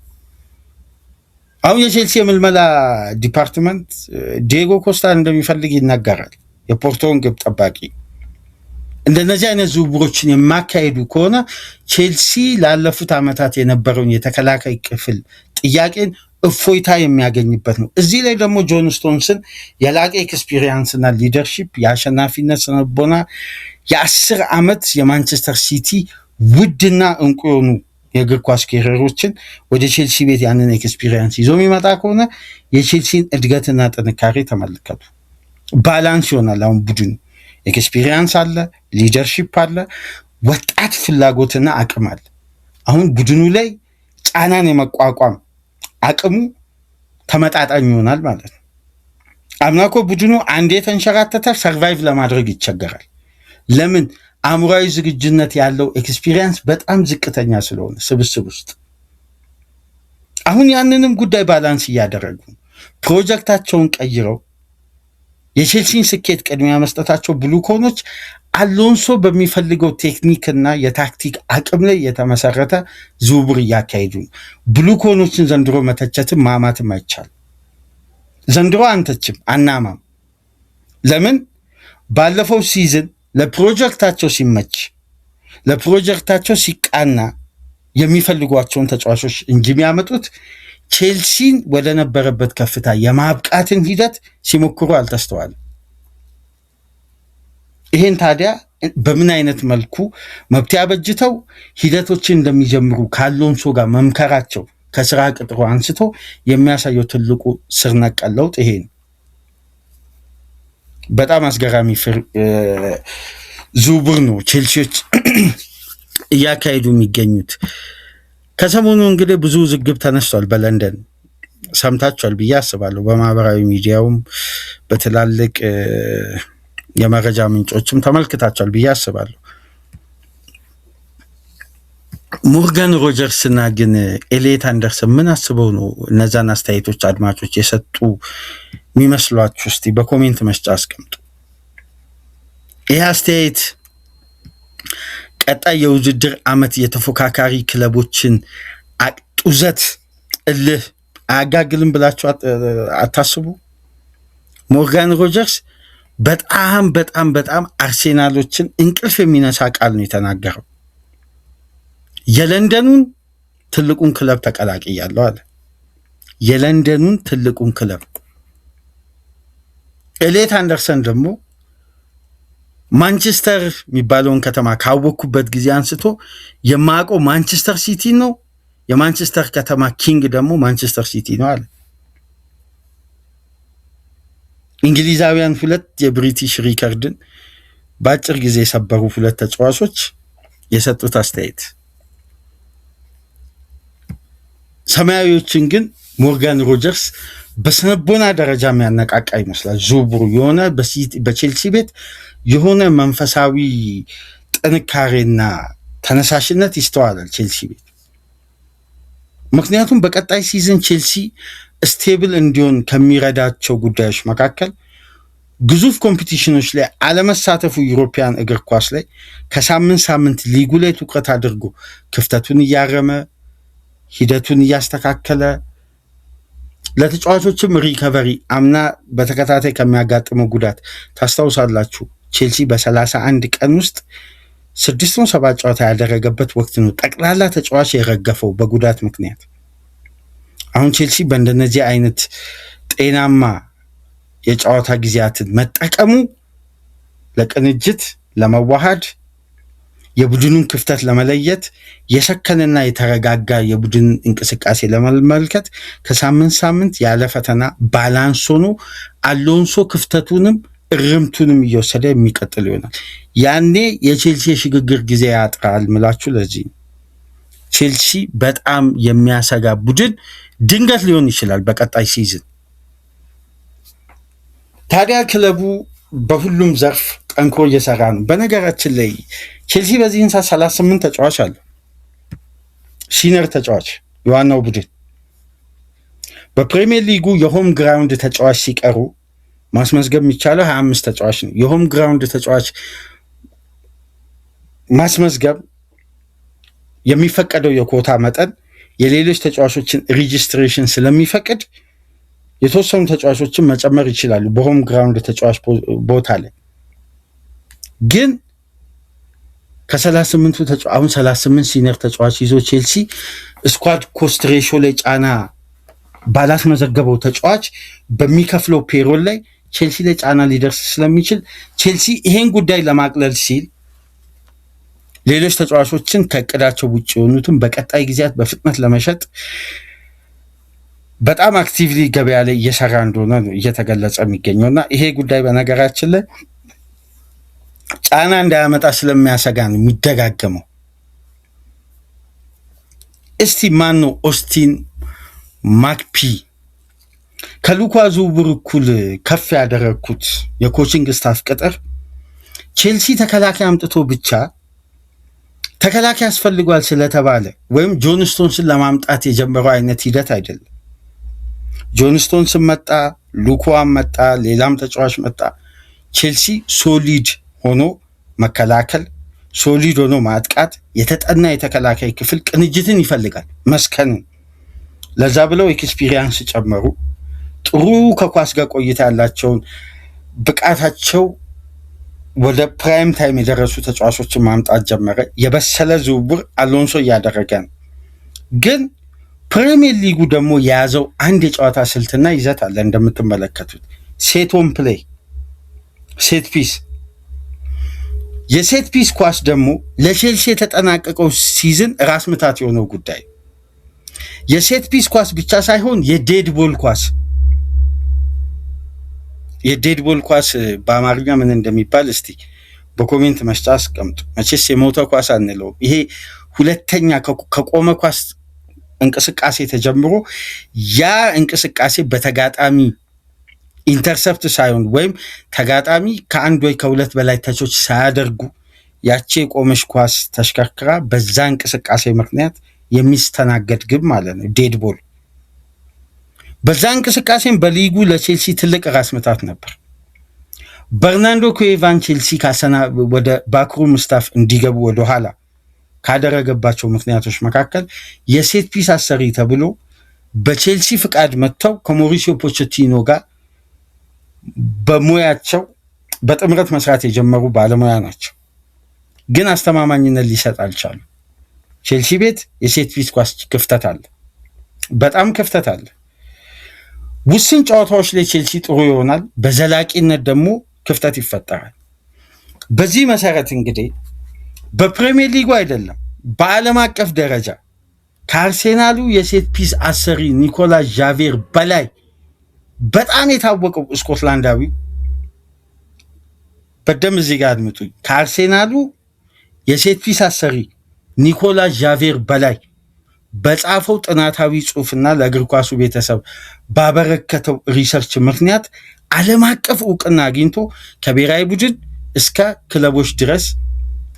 አሁን የቼልሲ የምልመላ ዲፓርትመንት ዲየጎ ኮስታ እንደሚፈልግ ይናገራል። የፖርቶን ግብ ጠባቂ እንደነዚህ አይነት ዝውውሮችን የማካሄዱ ከሆነ ቼልሲ ላለፉት ዓመታት የነበረውን የተከላካይ ክፍል ጥያቄን እፎይታ የሚያገኝበት ነው። እዚህ ላይ ደግሞ ጆን ስቶንስን የላቀ ኤክስፒሪየንስና ሊደርሺፕ የአሸናፊነት ስነቦና የ10 ዓመት የማንቸስተር ሲቲ ውድና እንቁ የሆኑ የእግር ኳስ ኬሪየሮችን ወደ ቼልሲ ቤት ያንን ኤክስፒሪየንስ ይዞ የሚመጣ ከሆነ የቼልሲን እድገትና ጥንካሬ ተመልከቱ። ባላንስ ይሆናል። አሁን ቡድኑ ኤክስፒሪየንስ አለ፣ ሊደርሺፕ አለ፣ ወጣት ፍላጎትና አቅም አለ። አሁን ቡድኑ ላይ ጫናን የመቋቋም አቅሙ ተመጣጣኝ ይሆናል ማለት ነው። አምናኮ ቡድኑ አንዴ ተንሸራተተ ሰርቫይቭ ለማድረግ ይቸገራል። ለምን? አእምሯዊ ዝግጁነት ያለው ኤክስፒሪየንስ በጣም ዝቅተኛ ስለሆነ ስብስብ ውስጥ። አሁን ያንንም ጉዳይ ባላንስ እያደረጉ ፕሮጀክታቸውን ቀይረው የቼልሲን ስኬት ቅድሚያ መስጠታቸው ብሉኮኖች አሎንሶ በሚፈልገው ቴክኒክና የታክቲክ አቅም ላይ የተመሰረተ ዝውውር እያካሄዱ ነው። ብሉኮኖችን ዘንድሮ መተቸትም ማማትም አይቻልም። ዘንድሮ አንተችም አናማም። ለምን? ባለፈው ሲዝን ለፕሮጀክታቸው ሲመች ለፕሮጀክታቸው ሲቃና የሚፈልጓቸውን ተጫዋቾች እንጂ የሚያመጡት ቼልሲን ወደ ነበረበት ከፍታ የማብቃትን ሂደት ሲሞክሩ አልተስተዋልም። ይሄን ታዲያ በምን አይነት መልኩ መብት ያበጅተው ሂደቶችን እንደሚጀምሩ ከአሎንሶ ጋር መምከራቸው ከስራ ቅጥሩ አንስቶ የሚያሳየው ትልቁ ስር ነቀል ለውጥ ይሄ ነው። በጣም አስገራሚ ዝውውር ነው ቼልሲዎች እያካሄዱ የሚገኙት። ከሰሞኑ እንግዲህ ብዙ ዝግብ ተነስቷል። በለንደን ሰምታችኋል ብዬ አስባለሁ። በማህበራዊ ሚዲያውም በትላልቅ የመረጃ ምንጮችም ተመልክታችኋል ብዬ አስባለሁ። ሞርጋን ሮጀርስ እና ግን ኤሊየት አንደርሰን ምን አስበው ነው እነዛን አስተያየቶች አድማጮች የሰጡ የሚመስሏችሁ? እስቲ በኮሜንት መስጫ አስቀምጡ። ይህ አስተያየት ቀጣይ የውድድር ዓመት የተፎካካሪ ክለቦችን ጡዘት እልህ አያጋግልም ብላችሁ አታስቡ? ሞርጋን ሮጀርስ በጣም በጣም በጣም አርሴናሎችን እንቅልፍ የሚነሳ ቃል ነው የተናገረው። የለንደኑን ትልቁን ክለብ ተቀላቅያለሁ አለ። የለንደኑን ትልቁን ክለብ። ኤሊየት አንደርሰን ደግሞ ማንቸስተር የሚባለውን ከተማ ካወቅኩበት ጊዜ አንስቶ የማውቀው ማንቸስተር ሲቲ ነው። የማንቸስተር ከተማ ኪንግ ደግሞ ማንቸስተር ሲቲ ነው አለ። እንግሊዛውያን 2 የብሪቲሽ ሪከርድን በአጭር ጊዜ የሰበሩ 2 ተጫዋቾች የሰጡት አስተያየት። ሰማያዊዎችን ግን ሞርጋን ሮጀርስ በስነቦና ደረጃ የሚያነቃቃ ይመስላል። ዝውውሩ የሆነ በቼልሲ ቤት የሆነ መንፈሳዊ ጥንካሬና ተነሳሽነት ይስተዋላል ቼልሲ ቤት። ምክንያቱም በቀጣይ ሲዝን ቼልሲ ስቴብል እንዲሆን ከሚረዳቸው ጉዳዮች መካከል ግዙፍ ኮምፒቲሽኖች ላይ አለመሳተፉ፣ ዩሮፒያን እግር ኳስ ላይ ከሳምንት ሳምንት ሊጉ ላይ ትኩረት አድርጎ ክፍተቱን እያረመ ሂደቱን እያስተካከለ ለተጫዋቾችም ሪከቨሪ አምና በተከታታይ ከሚያጋጥመው ጉዳት ታስታውሳላችሁ። ቼልሲ በ31 ቀን ውስጥ 6-7 ጨዋታ ያደረገበት ወቅት ነው ጠቅላላ ተጫዋች የረገፈው በጉዳት ምክንያት። አሁን ቼልሲ በእንደነዚህ አይነት ጤናማ የጨዋታ ጊዜያትን መጠቀሙ ለቅንጅት፣ ለመዋሃድ፣ የቡድኑን ክፍተት ለመለየት፣ የሰከነና የተረጋጋ የቡድን እንቅስቃሴ ለመመልከት ከሳምንት ሳምንት ያለ ፈተና ባላንስ ሆኖ አሎንሶ ክፍተቱንም እርምቱንም እየወሰደ የሚቀጥል ይሆናል። ያኔ የቼልሲ የሽግግር ጊዜ ያጥራል ምላችሁ ለዚህ ቼልሲ በጣም የሚያሰጋ ቡድን ድንገት ሊሆን ይችላል በቀጣይ ሲዝን። ታዲያ ክለቡ በሁሉም ዘርፍ ጠንክሮ እየሰራ ነው። በነገራችን ላይ ቼልሲ በዚህን ሰዓት 38 ተጫዋች አለ፣ ሲኒየር ተጫዋች የዋናው ቡድን። በፕሪሚየር ሊጉ የሆም ግራውንድ ተጫዋች ሲቀሩ ማስመዝገብ የሚቻለው 25 ተጫዋች ነው። የሆም ግራውንድ ተጫዋች ማስመዝገብ የሚፈቀደው የኮታ መጠን የሌሎች ተጫዋቾችን ሬጂስትሬሽን ስለሚፈቅድ የተወሰኑ ተጫዋቾችን መጨመር ይችላሉ በሆም ግራውንድ ተጫዋች ቦታ ላይ። ግን ከ38ቱ ተጫዋች አሁን 38 ሲኒየር ተጫዋች ይዞ ቼልሲ ስኳድ ኮስት ሬሾ ላይ ጫና ባላስመዘገበው ተጫዋች በሚከፍለው ፔሮል ላይ ቼልሲ ላይ ጫና ሊደርስ ስለሚችል ቼልሲ ይሄን ጉዳይ ለማቅለል ሲል ሌሎች ተጫዋቾችን ከእቅዳቸው ውጭ የሆኑትን በቀጣይ ጊዜያት በፍጥነት ለመሸጥ በጣም አክቲቭሊ ገበያ ላይ እየሰራ እንደሆነ ነው እየተገለጸ የሚገኘው እና ይሄ ጉዳይ በነገራችን ላይ ጫና እንዳያመጣ ስለሚያሰጋ ነው የሚደጋገመው። እስቲ ማን ነው ኦስቲን ማክፒ ከሉካ ዝውውር እኩል ከፍ ያደረግኩት የኮችንግ ስታፍ ቅጥር ቼልሲ ተከላካይ አምጥቶ ብቻ ተከላካይ ያስፈልጓል ስለተባለ ወይም ጆን ስቶንስን ለማምጣት የጀመረው አይነት ሂደት አይደለም። ጆን ስቶንስን መጣ፣ ሉካዋን መጣ፣ ሌላም ተጫዋች መጣ። ቼልሲ ሶሊድ ሆኖ መከላከል፣ ሶሊድ ሆኖ ማጥቃት፣ የተጠና የተከላካይ ክፍል ቅንጅትን ይፈልጋል፣ መስከንን። ለዛ ብለው ኤክስፒሪየንስ ጨመሩ። ጥሩ ከኳስ ጋር ቆይታ ያላቸውን ብቃታቸው ወደ ፕራይም ታይም የደረሱ ተጫዋቾችን ማምጣት ጀመረ። የበሰለ ዝውውር አሎንሶ እያደረገ ነው። ግን ፕሪሚየር ሊጉ ደግሞ የያዘው አንድ የጨዋታ ስልትና ይዘት አለ። እንደምትመለከቱት ሴት ኦን ፕሌይ፣ ሴት ፒስ። የሴት ፒስ ኳስ ደግሞ ለቼልሲ የተጠናቀቀው ሲዝን ራስ ምታት የሆነው ጉዳይ የሴት ፒስ ኳስ ብቻ ሳይሆን የዴድ ቦል ኳስ። የዴድ ቦል ኳስ በአማርኛ ምን እንደሚባል እስቲ በኮሜንት መስጫ አስቀምጡ። መቼስ የሞተ ኳስ አንለውም። ይሄ ሁለተኛ ከቆመ ኳስ እንቅስቃሴ ተጀምሮ ያ እንቅስቃሴ በተጋጣሚ ኢንተርሰፕት ሳይሆን ወይም ተጋጣሚ ከአንድ ወይ ከሁለት በላይ ተቾች ሳያደርጉ ያቺ የቆመች ኳስ ተሽከርክራ በዛ እንቅስቃሴ ምክንያት የሚስተናገድ ግብ ማለት ነው ዴድ ቦል። በዛ እንቅስቃሴም በሊጉ ለቼልሲ ትልቅ ራስ ምታት ነበር። በርናንዶ ኩዌቫን ቼልሲ ወደ ባክሩም ስታፍ እንዲገቡ ወደኋላ ካደረገባቸው ምክንያቶች መካከል የሴት ፒስ አሰሪ ተብሎ በቼልሲ ፍቃድ መጥተው ከሞሪሲዮ ፖቼቲኖ ጋር በሙያቸው በጥምረት መስራት የጀመሩ ባለሙያ ናቸው። ግን አስተማማኝነት ሊሰጥ አልቻሉ። ቼልሲ ቤት የሴት ፒስ ኳስ ክፍተት አለ፣ በጣም ክፍተት አለ። ውስን ጨዋታዎች ላይ ቼልሲ ጥሩ ይሆናል፣ በዘላቂነት ደግሞ ክፍተት ይፈጠራል። በዚህ መሰረት እንግዲህ በፕሪሚየር ሊጉ አይደለም በዓለም አቀፍ ደረጃ ከአርሴናሉ የሴት ፒስ አሰሪ ኒኮላስ ዣቬር በላይ በጣም የታወቀው ስኮትላንዳዊ በደም እዚህ ጋር አድምጡኝ፣ ከአርሴናሉ የሴት ፒስ አሰሪ ኒኮላስ ዣቬር በላይ በጻፈው ጥናታዊ ጽሑፍና ለእግር ኳሱ ቤተሰብ ባበረከተው ሪሰርች ምክንያት ዓለም አቀፍ እውቅና አግኝቶ ከብሔራዊ ቡድን እስከ ክለቦች ድረስ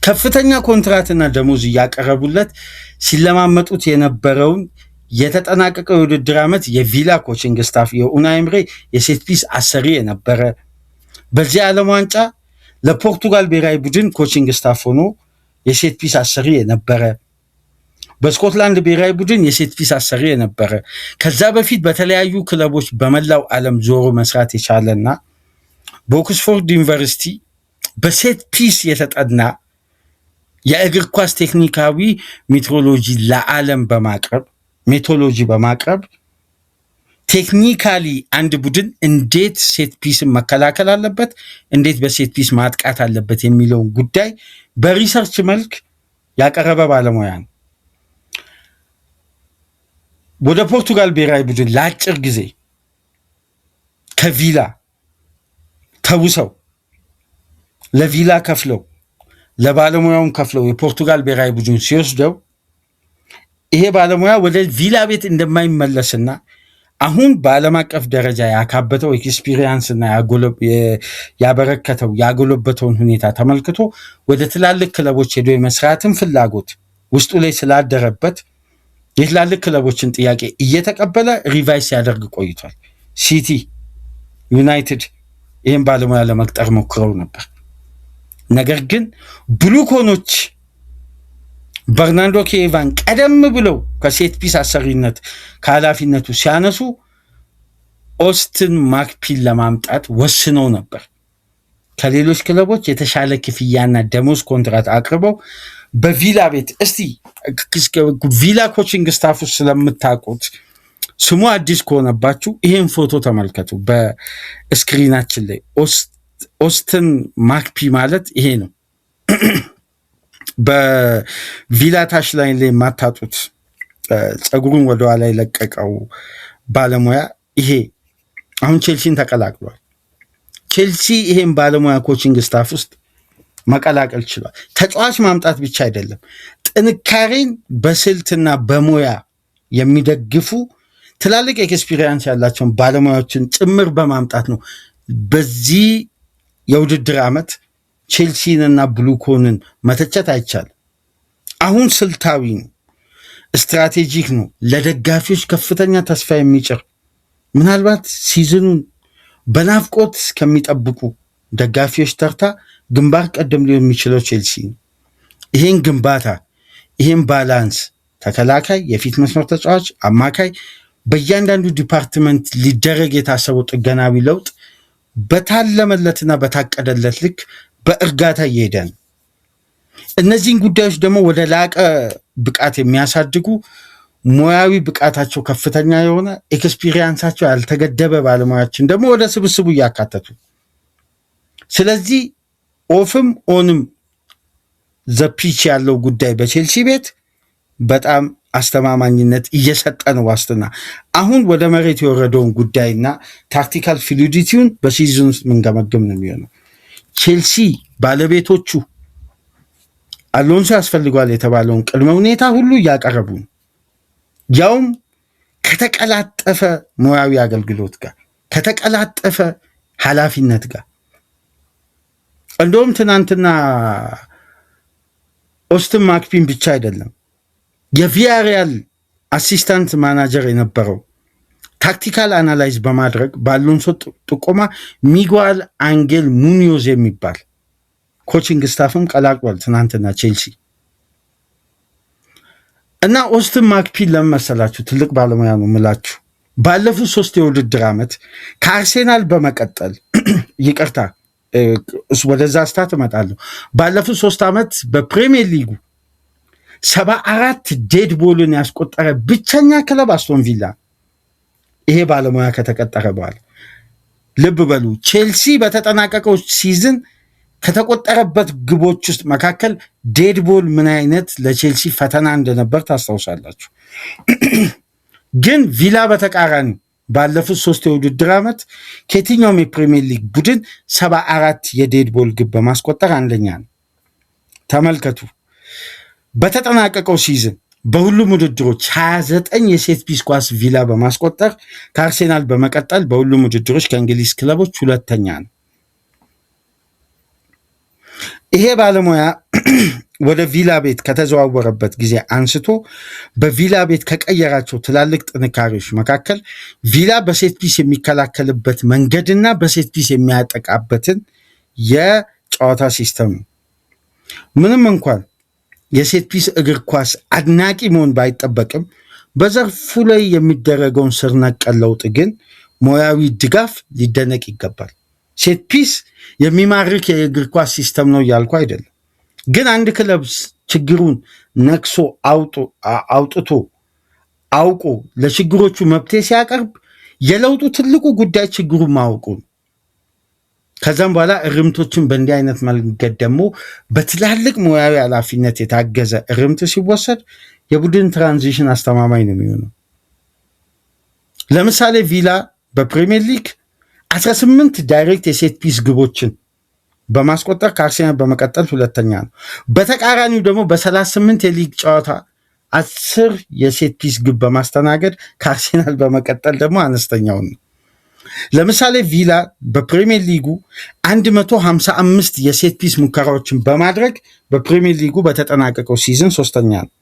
ከፍተኛ ኮንትራትና ደሞዝ እያቀረቡለት ሲለማመጡት የነበረውን የተጠናቀቀው የውድድር ዓመት የቪላ ኮችንግ ስታፍ የኡናይ ኤምሬ የሴት ፒስ አሰሪ የነበረ፣ በዚህ ዓለም ዋንጫ ለፖርቱጋል ብሔራዊ ቡድን ኮችንግ ስታፍ ሆኖ የሴት ፒስ አሰሪ የነበረ፣ በስኮትላንድ ብሔራዊ ቡድን የሴት ፒስ አሰሪ የነበረ፣ ከዛ በፊት በተለያዩ ክለቦች በመላው ዓለም ዞሮ መስራት የቻለና በኦክስፎርድ ዩኒቨርሲቲ በሴት ፒስ የተጠና የእግር ኳስ ቴክኒካዊ ሜትሮሎጂ ለዓለም በማቅረብ ቴክኒካሊ አንድ ቡድን እንዴት ሴት ፒስን መከላከል አለበት፣ እንዴት በሴት ፒስ ማጥቃት አለበት የሚለውን ጉዳይ በሪሰርች መልክ ያቀረበ ባለሙያ ነው። ወደ ፖርቱጋል ብሔራዊ ቡድን ለአጭር ጊዜ ከቪላ ተውሰው ለቪላ ከፍለው ለባለሙያውን ከፍለው የፖርቱጋል ብሔራዊ ቡድን ሲወስደው ይሄ ባለሙያ ወደ ቪላ ቤት እንደማይመለስና አሁን በዓለም አቀፍ ደረጃ ያካበተው ኤክስፒሪየንስና ያበረከተው ያጎለበተውን ሁኔታ ተመልክቶ ወደ ትላልቅ ክለቦች ሄዶ የመስራትን ፍላጎት ውስጡ ላይ ስላደረበት የትላልቅ ክለቦችን ጥያቄ እየተቀበለ ሪቫይስ ሲያደርግ ቆይቷል። ሲቲ፣ ዩናይትድ ይህን ባለሙያ ለመቅጠር ሞክረው ነበር። ነገር ግን ብሉኮኖች በርናንዶ ኬቫን ቀደም ብለው ከሴት ፒስ አሰሪነት ከኃላፊነቱ ሲያነሱ ኦስትን ማክፒን ለማምጣት ወስነው ነበር። ከሌሎች ክለቦች የተሻለ ክፍያና ደሞዝ ኮንትራት አቅርበው በቪላ ቤት እስቲ ቪላ ኮችንግ ስታፍ ውስጥ ስለምታውቁት ስሙ አዲስ ከሆነባችሁ ይህን ፎቶ ተመልከቱ። በስክሪናችን ላይ ኦስትን ማክፒ ማለት ይሄ ነው። በቪላ ታች ላይ የማታጡት ፀጉሩን ወደኋላ የለቀቀው ባለሙያ ይሄ አሁን ቼልሲን ተቀላቅሏል። ቼልሲ ይሄን ባለሙያ ኮችንግ ስታፍ ውስጥ መቀላቀል ችሏል። ተጫዋች ማምጣት ብቻ አይደለም፣ ጥንካሬን በስልትና በሙያ የሚደግፉ ትላልቅ ኤክስፒሪየንስ ያላቸውን ባለሙያዎችን ጭምር በማምጣት ነው። በዚህ የውድድር ዓመት ቼልሲንና ብሉኮንን መተቸት አይቻልም። አሁን ስልታዊ ነው፣ ስትራቴጂክ ነው፣ ለደጋፊዎች ከፍተኛ ተስፋ የሚጭር ምናልባት ሲዝኑን በናፍቆት ከሚጠብቁ ደጋፊዎች ተርታ ግንባር ቀደም ሊሆን የሚችለው ቼልሲ ነው። ይሄን ግንባታ ይሄን ባላንስ ተከላካይ፣ የፊት መስመር ተጫዋች፣ አማካይ በእያንዳንዱ ዲፓርትመንት ሊደረግ የታሰበው ጥገናዊ ለውጥ በታለመለትና በታቀደለት ልክ በእርጋታ እየሄደ ነው። እነዚህን ጉዳዮች ደግሞ ወደ ላቀ ብቃት የሚያሳድጉ ሙያዊ ብቃታቸው ከፍተኛ የሆነ ኤክስፒሪየንሳቸው ያልተገደበ ባለሙያዎችን ደግሞ ወደ ስብስቡ እያካተቱ ስለዚህ ኦፍም ኦንም ዘፒች ያለው ጉዳይ በቼልሲ ቤት በጣም አስተማማኝነት እየሰጠ ነው ዋስትና። አሁን ወደ መሬት የወረደውን ጉዳይና ታክቲካል ፍሉዲቲውን በሲዝን ውስጥ ምንገመግም ነው የሚሆነው። ቼልሲ ባለቤቶቹ አሎንሶ ያስፈልጓል የተባለውን ቅድመ ሁኔታ ሁሉ እያቀረቡ ነው፣ ያውም ከተቀላጠፈ ሙያዊ አገልግሎት ጋር ከተቀላጠፈ ኃላፊነት ጋር። እንደውም ትናንትና ኦስትን ማክፒን ብቻ አይደለም የቪያሪያል አሲስታንት ማናጀር የነበረው ታክቲካል አናላይዝ በማድረግ በአሎንሶ ጥቆማ ሚጓል አንጌል ሙኒዮዝ የሚባል ኮችንግ ስታፍም ቀላቅሏል ትናንትና ቼልሲ። እና ኦስትን ማክፒን ለመሰላችሁ ትልቅ ባለሙያ ነው ምላችሁ። ባለፉት 3 የውድድር ዓመት ከአርሴናል በመቀጠል ይቅርታ ወደዛ ስታት እመጣለሁ። ባለፉት 3 ዓመት በፕሪሚየር ሊጉ 74 ዴድ ቦልን ያስቆጠረ ብቸኛ ክለብ አስቶን ቪላ ይሄ ባለሙያ ከተቀጠረ በኋላ። ልብ በሉ ቼልሲ በተጠናቀቀው ሲዝን ከተቆጠረበት ግቦች ውስጥ መካከል ዴድ ቦል ምን አይነት ለቼልሲ ፈተና እንደነበር ታስታውሳላችሁ። ግን ቪላ በተቃራኒ ባለፉት 3 የውድድር ዓመት ከየትኛውም የፕሪሚየር ሊግ ቡድን 74 የዴድ ቦል ግብ በማስቆጠር አንደኛ ነው። ተመልከቱ። በተጠናቀቀው ሲዝን በሁሉም ውድድሮች 29 የሴት ፒስ ኳስ ቪላ በማስቆጠር ከአርሴናል በመቀጠል በሁሉም ውድድሮች ከእንግሊዝ ክለቦች ሁለተኛ ነው። ይሄ ባለሙያ ወደ ቪላ ቤት ከተዘዋወረበት ጊዜ አንስቶ በቪላ ቤት ከቀየራቸው ትላልቅ ጥንካሬዎች መካከል ቪላ በሴት ፒስ የሚከላከልበት መንገድና በሴት ፒስ የሚያጠቃበትን የጨዋታ ሲስተም ነው። ምንም እንኳን የሴት ፒስ እግር ኳስ አድናቂ መሆን ባይጠበቅም በዘርፉ ላይ የሚደረገውን ስር ነቀል ለውጥ ግን ሙያዊ ድጋፍ ሊደነቅ ይገባል። ሴት ፒስ የሚማርክ የእግር ኳስ ሲስተም ነው እያልኩ አይደለም። ግን አንድ ክለብ ችግሩን ነክሶ አውጥቶ አውቆ ለችግሮቹ መፍትሄ ሲያቀርብ የለውጡ ትልቁ ጉዳይ ችግሩን ማወቁ ነው። ከዛም በኋላ እርምቶችን በእንዲህ አይነት መንገድ ደግሞ በትላልቅ ሙያዊ ኃላፊነት የታገዘ እርምት ሲወሰድ የቡድን ትራንዚሽን አስተማማኝ ነው የሚሆነው። ለምሳሌ ቪላ በፕሪሚየር ሊግ 18 ዳይሬክት የሴት ፒስ ግቦችን በማስቆጠር ከአርሴናል በመቀጠል ሁለተኛ ነው። በተቃራኒው ደግሞ በ38 የሊግ ጨዋታ 10 የሴት ፒስ ግብ በማስተናገድ ከአርሴናል በመቀጠል ደግሞ አነስተኛው ነው። ለምሳሌ ቪላ በፕሪሚየር ሊጉ 155 የሴት ፒስ ሙከራዎችን በማድረግ በፕሪሚየር ሊጉ በተጠናቀቀው ሲዝን ሶስተኛ ነው።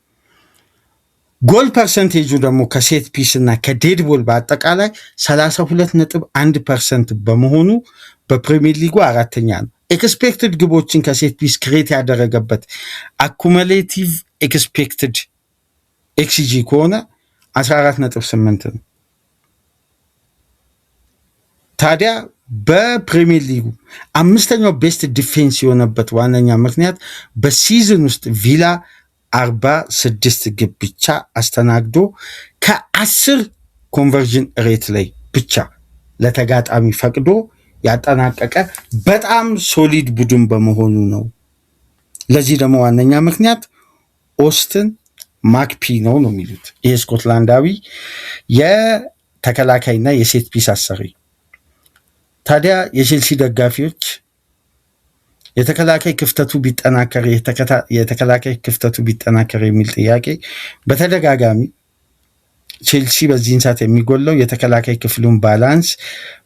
ጎል ፐርሰንቴጁ ደግሞ ከሴት ፒስ እና ከዴድ ቦል በአጠቃላይ 32.1% በመሆኑ በፕሪሚየር ሊጉ አራተኛ ነው። ኤክስፔክትድ ግቦችን ከሴት ፒስ ክሬት ያደረገበት አኩሙሌቲቭ ኤክስፔክትድ ኤክስጂ ከሆነ 14.8 ነው። ታዲያ በፕሪሚየር ሊጉ አምስተኛው ቤስት ዲፌንስ የሆነበት ዋነኛ ምክንያት በሲዝን ውስጥ ቪላ 46 ግብ ብቻ አስተናግዶ ከ10 ኮንቨርዥን ሬት ላይ ብቻ ለተጋጣሚ ፈቅዶ ያጠናቀቀ በጣም ሶሊድ ቡድን በመሆኑ ነው። ለዚህ ደግሞ ዋነኛ ምክንያት ኦስትን ማክፒ ነው የሚሉት ይህ ስኮትላንዳዊ የተከላካይና የሴት ፒስ አሰሪ። ታዲያ የቼልሲ ደጋፊዎች የተከላካይ ክፍተቱ ቢጠናከር የሚል ጥያቄ በተደጋጋሚ ቼልሲ በዚህን ሰዓት የሚጎለው የተከላካይ ክፍሉን ባላንስ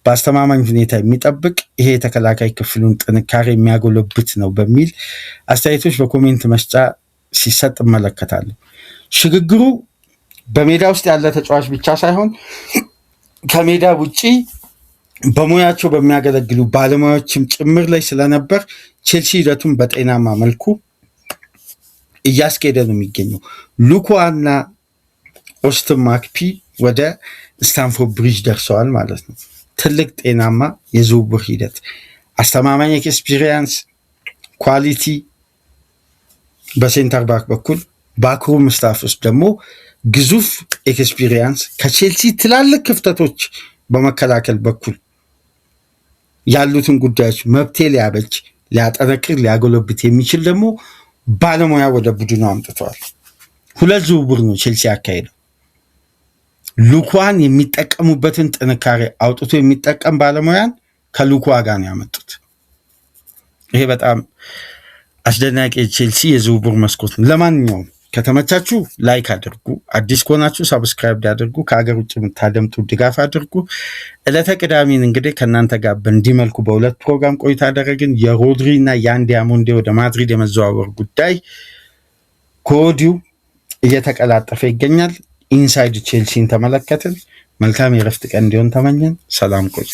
በአስተማማኝ ሁኔታ የሚጠብቅ ይሄ የተከላካይ ክፍሉን ጥንካሬ የሚያጎለብት ነው በሚል አስተያየቶች በኮሜንት መስጫ ሲሰጥ እመለከታለሁ። ሽግግሩ በሜዳ ውስጥ ያለ ተጫዋች ብቻ ሳይሆን ከሜዳ ውጪ በሙያቸው በሚያገለግሉ ባለሙያዎችም ጭምር ላይ ስለነበር ቼልሲ ሂደቱን በጤናማ መልኩ እያስኬደ ነው የሚገኘው። ሉኳና ኦስትን ማክፒ ወደ ስታንፎርድ ብሪጅ ደርሰዋል ማለት ነው። ትልቅ ጤናማ የዝውውር ሂደት፣ አስተማማኝ ኤክስፒሪየንስ፣ ኳሊቲ በሴንተር ባክ በኩል፣ ባክሩም ስታፍ ውስጥ ደግሞ ግዙፍ ኤክስፒሪየንስ ከቼልሲ ትላልቅ ክፍተቶች በመከላከል በኩል ያሉትን ጉዳዮች መብቴ ሊያበጅ ሊያጠነክር ሊያጎለብት የሚችል ደግሞ ባለሙያ ወደ ቡድኑ አምጥተዋል። ሁለት ዝውውር ነው ቼልሲ ያካሄደው። ሉኳን የሚጠቀሙበትን ጥንካሬ አውጥቶ የሚጠቀም ባለሙያን ከሉኳ ጋር ነው ያመጡት። ይሄ በጣም አስደናቂ ቼልሲ የዝውውር መስኮት ነው። ለማንኛውም ከተመቻችሁ ላይክ አድርጉ፣ አዲስ ከሆናችሁ ሰብስክራይብ አድርጉ፣ ከሀገር ውጭ የምታደምጡ ድጋፍ አድርጉ። ዕለተ ቅዳሜን እንግዲህ ከእናንተ ጋር በእንዲህ መልኩ በሁለት ፕሮግራም ቆይታ አደረግን። የሮድሪ እና የአንዲያሞንዴ ወደ ማድሪድ የመዘዋወር ጉዳይ ከወዲሁ እየተቀላጠፈ ይገኛል። ኢንሳይድ ቼልሲን ተመለከትን። መልካም የረፍት ቀን እንዲሆን ተመኘን። ሰላም ቆዩ።